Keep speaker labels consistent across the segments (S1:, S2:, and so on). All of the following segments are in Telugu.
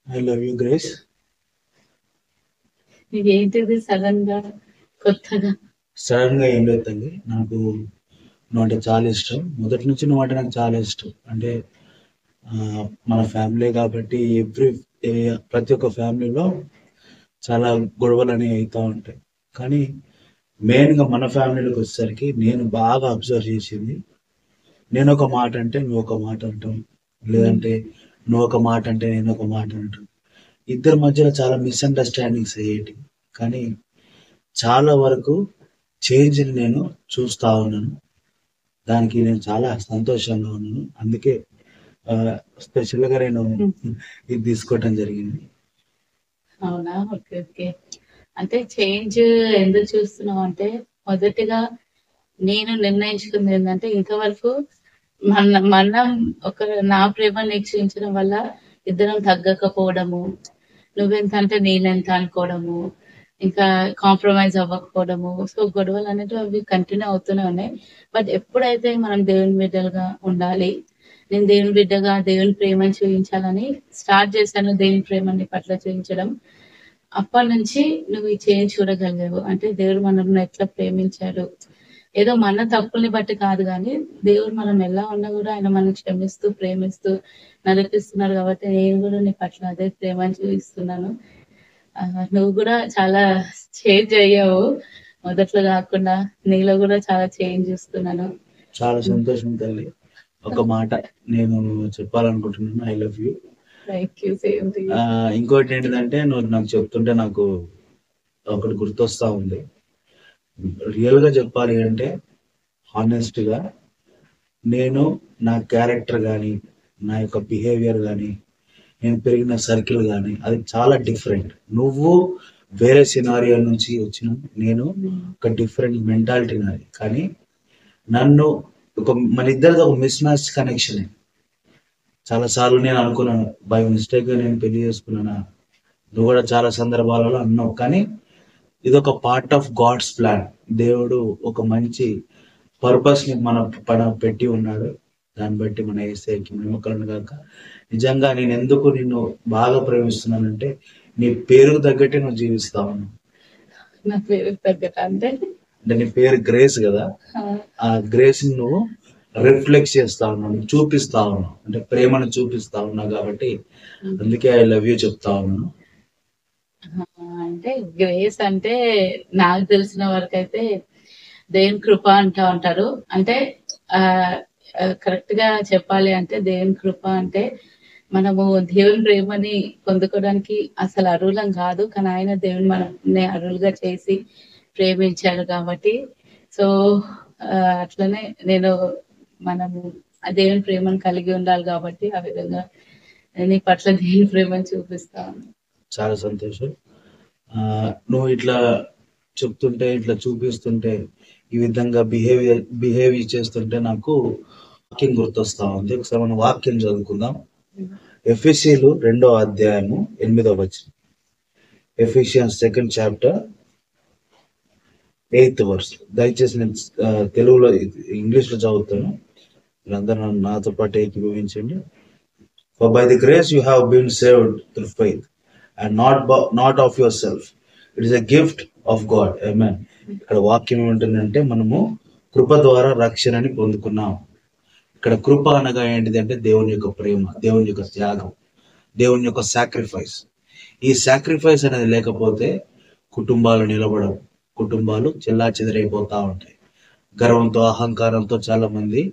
S1: I love you grace.
S2: ఏంటిది సడన్ గా కొత్తగా?
S1: సడన్ గా ఏం లేదు తల్లి, నాకు నువ్వు అంటే చాలా ఇష్టం. మొదటి నుంచి నువ్వు అంటే నాకు చాలా ఇష్టం. అంటే ఆ, మన ఫ్యామిలీ కాబట్టి ప్రతి ఒక్క ఫ్యామిలీలో చాలా గొడవలు అనేవి అవుతూ ఉంటాయి. కానీ మెయిన్గా మన ఫ్యామిలీలోకి వచ్చేసరికి నేను బాగా అబ్జర్వ్ చేసింది, నేను ఒక మాట అంటే నువ్వు ఒక మాట అంటాం, లేదంటే నువ్వు ఒక మాట అంటే నేను ఒక మాట అంటాం. ఇద్దరి మధ్యలో చాలా మిస్అండర్స్టాండింగ్స్ అయ్యేటి. కానీ చాలా వరకు చేంజ్ని నేను చూస్తా ఉన్నాను. దానికి నేను చాలా సంతోషంగా ఉన్నాను. అందుకే స్పెషల్గా నేను ఇది తీసుకోవటం జరిగింది.
S2: అవునా? Okay, okay. అంటే చేంజ్ ఎందుకు చూస్తున్నావు అంటే, మొదటిగా నేను నిర్ణయించుకుంది ఏంటంటే, ఇంతవరకు మనం నా ప్రేమ నిశ్చయించడం వల్ల ఇద్దరం తగ్గకపోవడము, నువ్వెంత అంటే నేనెంత అనుకోవడము, ఇంకా కాంప్రమైజ్ అవ్వకపోవడము. సో గొడవలు అనేటివి అవి కంటిన్యూ అవుతూనే ఉన్నాయి. బట్ ఎప్పుడైతే మనం దేవుని బిడ్డలుగా ఉండాలి, నేను దేవుని బిడ్డగా దేవుని ప్రేమను చూపించాలని స్టార్ట్ చేశాను, దేవుని ప్రేమని పట్ల చూపించడం. అప్పటి నుంచి నువ్వు ఈ చేంజ్ చూడగలిగావు. అంటే దేవుడు మనల్ని ఎట్లా ప్రేమించాడు, ఏదో మన తప్పుల్ని బట్టి కాదు గానీ, దేవుడు మనం ఎలా ఉన్నా గూడా ఆయన మనల్ని క్షమిస్తూ, ప్రేమిస్తూ నడిపిస్తున్నాడు కాబట్టి, నేను గూడా నీ పట్ల అదే ప్రేమను చూపిస్తున్నాను. నువ్వు గూడా చాలా చేంజ్ అయ్యావు. మొదట్లో గాకుండా నీలో గూడా చాలా చేంజ్ చూస్తున్నాను.
S1: చాలా సంతోషం తల్లి. ఒక మాట నేను చెప్పాలనుకుంటున్నాను, I love you.
S2: Thank you. Same to you.
S1: ఇంకోటి ఏంటిదంటే, నువ్వు నాకు చెప్తుంటే నాకు ఒకటి గుర్తొస్తా ఉంది. రియల్గా చెప్పాలి అంటే, హానెస్ట్గా నేను నా క్యారెక్టర్ కానీ, నా యొక్క బిహేవియర్ కానీ, నేను పెరిగిన సర్కిల్ కానీ అది చాలా డిఫరెంట్. నువ్వు వేరే సినారియో నుంచి వచ్చిన, నేను ఒక డిఫరెంట్ మెంటాలిటీ నాది. కానీ నన్ను మన ఇద్దరిది ఒక మిస్ మ్యాచ్ కనెక్షన్. చాలా సార్లు నేను అనుకున్నాను, బై మిస్టేక్ నేను పెళ్లి చేసుకున్నానా, నువ్వు కూడా చాలా సందర్భాలలో అన్నావు. కానీ ఇది ఒక పార్ట్ ఆఫ్ గాడ్స్ ప్లాన్. దేవుడు ఒక మంచి పర్పస్ ని మన పెట్టి ఉన్నాడు. దాన్ని బట్టి మన యేసయ్యకి మహిమ కాక. నిజంగా నేను ఎందుకు నిన్ను బాగా ప్రేమిస్తున్నానంటే, నీ పేరుకు తగ్గట్టే నువ్వు జీవిస్తా ఉన్నావు.
S2: నా పేరు తగ్గట్టు అంటే
S1: నీ పేరు గ్రేస్ కదా, ఆ గ్రేస్ నువ్వు రిఫ్లెక్ట్ చేస్తా ఉన్నావు, చూపిస్తా ఉన్నావు. అంటే ప్రేమను చూపిస్తా ఉన్నావు కాబట్టి అందుకే ఐ లవ్ యూ చెప్తా ఉన్నాను.
S2: అంటే గ్రేస్ అంటే నాకు తెలిసిన వరకైతే దేవుని కృప అంటా ఉంటారు. అంటే కరెక్ట్ గా చెప్పాలి అంటే దేవుని కృప అంటే మనము దేవుని ప్రేమని పొందుకోవడానికి అసలు అర్హులం కాదు. కానీ ఆయన దేవుని మనల్ని అర్హులుగా చేసి ప్రేమించాడు కాబట్టి, సో అట్లనే నేను మనము ఆ దేవుని ప్రేమను కలిగి ఉండాలి కాబట్టి ఆ విధంగా నీ పట్ల దేవుని ప్రేమను చూపిస్తాను.
S1: చాలా సంతోషం. నువ్వు ఇట్లా చెప్తుంటే, ఇట్లా చూపిస్తుంటే, ఈ విధంగా బిహేవ్ చేస్తుంటే నాకు వాక్యం గుర్తొస్తా ఉంది. ఒకసారి మనం వాక్యం చదువుకుందాం. ఎఫెసీయులు 2వ అధ్యాయము 8వ వచనం. Ephesians 2nd chapter 8th verse. దయచేసి నేను తెలుగులో ఇంగ్లీష్ లో చదువుతాను, మీరందరూ నాతో పాటు ఏకీభవించండి. For by the grace you have been saved through faith, and not of yourself. It is a gift of God. Amen. ఇక్కడ వాక్యం ఏమంటుందంటే, మనము కృప ద్వారా రక్షణని పొందుకున్నాం. ఇక్కడ కృప అనగా ఏంటిది అంటే, దేవుని యొక్క ప్రేమ, దేవుని యొక్క త్యాగం, దేవుని యొక్క సాక్రిఫైస్. ఈ సాక్రిఫైస్ అనేది లేకపోతే కుటుంబాలు నిలబడవు, కుటుంబాలు చెల్లా చెదరైపోతా ఉంటాయి. గర్వంతో, అహంకారంతో చాలా మంది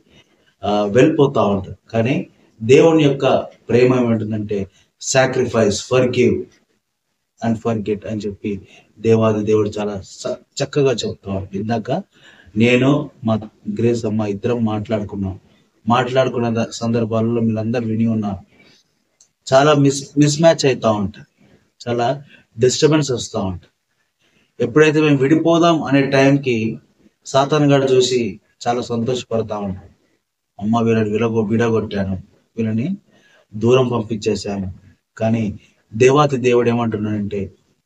S1: వెళ్ళిపోతా ఉంటారు. కానీ దేవుని యొక్క ప్రేమ ఏమంటుందంటే, సాక్రిఫైస్, ఫర్గివ్ అండ్ ఫర్గెట్ అని చెప్పి దేవాది దేవుడు చాలా చక్కగా చెప్తాడు. ఇందాక నేను మా గ్రేస్ అమ్మ ఇద్దరం మాట్లాడుకున్న సందర్భాలలో మీరందరూ విని ఉన్నారు. చాలా మిస్ మ్యాచ్ అవుతా ఉంటాయి, చాలా డిస్టర్బెన్స్ వస్తూ ఉంటాయి. ఎప్పుడైతే మేము విడిపోదాం అనే టైంకి సాతాను గాడు చూసి చాలా సంతోషపడతా ఉంటాం. అమ్మ వీళ్ళని విడగొట్టాను, వీళ్ళని దూరం పంపించేశాను. కానీ దేవాతి దేవుడు ఏమంటున్నాడంటే,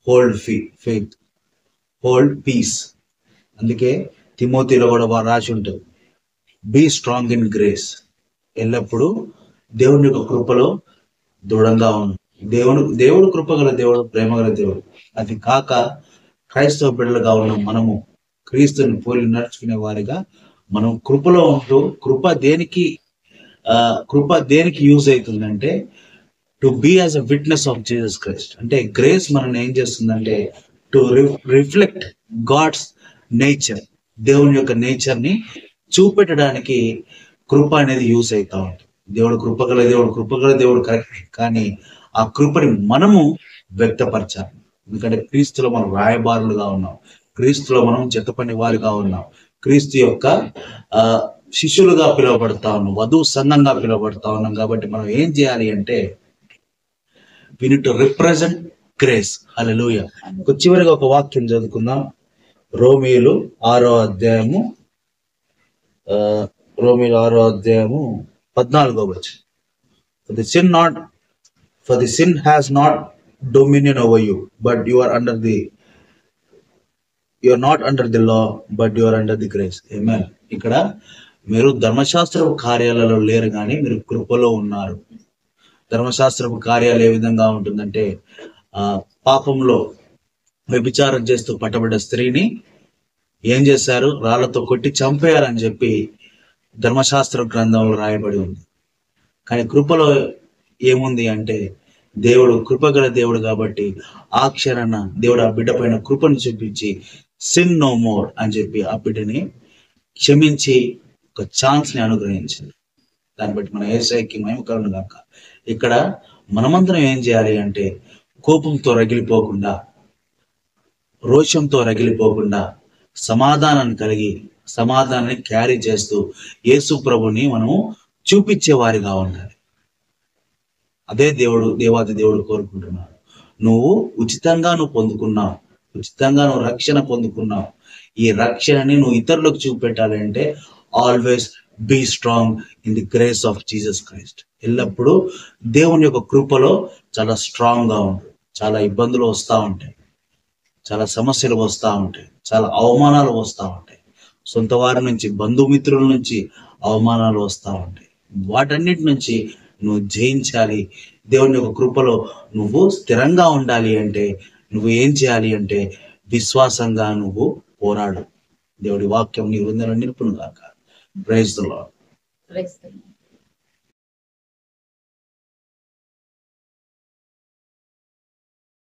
S1: హోల్డ్ ఫెయిత్, హోల్డ్ పీస్. అందుకే తిమోతిలో కూడా రాసి ఉంటుంది, బీ స్ట్రాంగ్ ఇన్ గ్రేస్. ఎల్లప్పుడూ దేవుని యొక్క కృపలో దృఢంగా ఉంది. దేవుడు కృపగల దేవుడు, ప్రేమగల దేవుడు. అది కాక క్రైస్తవ బిడ్డలుగా ఉన్న మనము క్రీస్తుని పోలి నడుచుకునే వారిగా మనం కృపలో ఉంటూ, కృప దేనికి యూజ్ అవుతుందంటే to be as a witness of Jesus Christ. అంటే గ్రేస్ మనల్ని ఏం చేస్తుందంటే టు రిఫ్లెక్ట్ గాడ్స్ నేచర్, దేవుని యొక్క నేచర్ ని చూపెట్టడానికి కృప అనేది యూజ్ అవుతా ఉంటుంది. దేవుడు కృపగల దేవుడు కరెక్ట్, కానీ ఆ కృపని మనము వ్యక్తపరచాలి. ఎందుకంటే క్రీస్తులో మనం రాయబారులుగా ఉన్నాం, క్రీస్తులో మనం జతపని వారిగా ఉన్నాం, క్రీస్తు యొక్క శిష్యులుగా పిలువబడతా ఉన్నాం, వధువు సంఘంగా పిలువబడతా ఉన్నాం. కాబట్టి మనం ఏం చేయాలి అంటే we need to represent grace. హల్లెలూయా. చివరిగా ఒక వాక్యం చదువుకుందాం. రోమీయులు 6వ అధ్యాయము 14వ వచనం. For the sin has not dominion over you, but you are not under the law, but you are under the grace. Amen. ఇక్కడ మీరు ధర్మశాస్త్రపు కార్యాలలో లేరు, కానీ మీరు కృపలో ఉన్నారు. ధర్మశాస్త్రపు కార్యాలు ఏ విధంగా ఉంటుందంటే పాపంలో వ్యభిచారం చేస్తూ పట్టబడ్డ స్త్రీని ఏం చేశారు? రాళ్లతో కొట్టి చంపేయాలని చెప్పి ధర్మశాస్త్ర గ్రంథంలో రాయబడి ఉంది. కానీ కృపలో ఏముంది అంటే దేవుడు కృపగల దేవుడు కాబట్టి ఆ క్షణాన దేవుడు ఆ బిడ్డ పైన కృపను చూపించి సిన్ నో మోర్ అని చెప్పి ఆ బిడ్డని క్షమించి ఒక ఛాన్స్ ని అనుగ్రహించింది. దాన్ని బట్టి మన యేసయ్యకి మహిమ కలుగును గాక. ఇక్కడ మనమందరం ఏం చేయాలి అంటే కోపంతో రగిలిపోకుండా, రోషంతో రగిలిపోకుండా, సమాధానాన్ని క్యారీ చేస్తూ యేసు ప్రభుని మనము చూపించే వారిగా ఉండాలి. అదే దేవాది దేవుడు కోరుకుంటున్నాడు. నువ్వు ఉచితంగా పొందుకున్నావు, ఉచితంగా రక్షణ పొందుకున్నావు. ఈ రక్షణని నువ్వు ఇతరులకు చూపెట్టాలంటే always be strong in the grace of Jesus Christ. ఎల్లప్పుడూ దేవుని యొక్క కృపలో చాలా స్ట్రాంగ్ గా ఉండు. చాలా ఇబ్బందులు వస్తూ ఉంటాయి, చాలా సమస్యలు వస్తూ ఉంటాయి, చాలా అవమానాలు వస్తూ ఉంటాయి, సొంత వారి నుంచి, బంధుమిత్రుల నుంచి అవమానాలు వస్తూ ఉంటాయి. వాటన్నిటి నుంచి నువ్వు జయించాలి. దేవుని యొక్క కృపలో నువ్వు స్థిరంగా ఉండాలి అంటే నువ్వు ఏం చేయాలి అంటే విశ్వాసంగా నువ్వు పోరాడు. దేవుడి వాక్యం నీ హృదయంలో నిలుపును గాక. Praise the lord.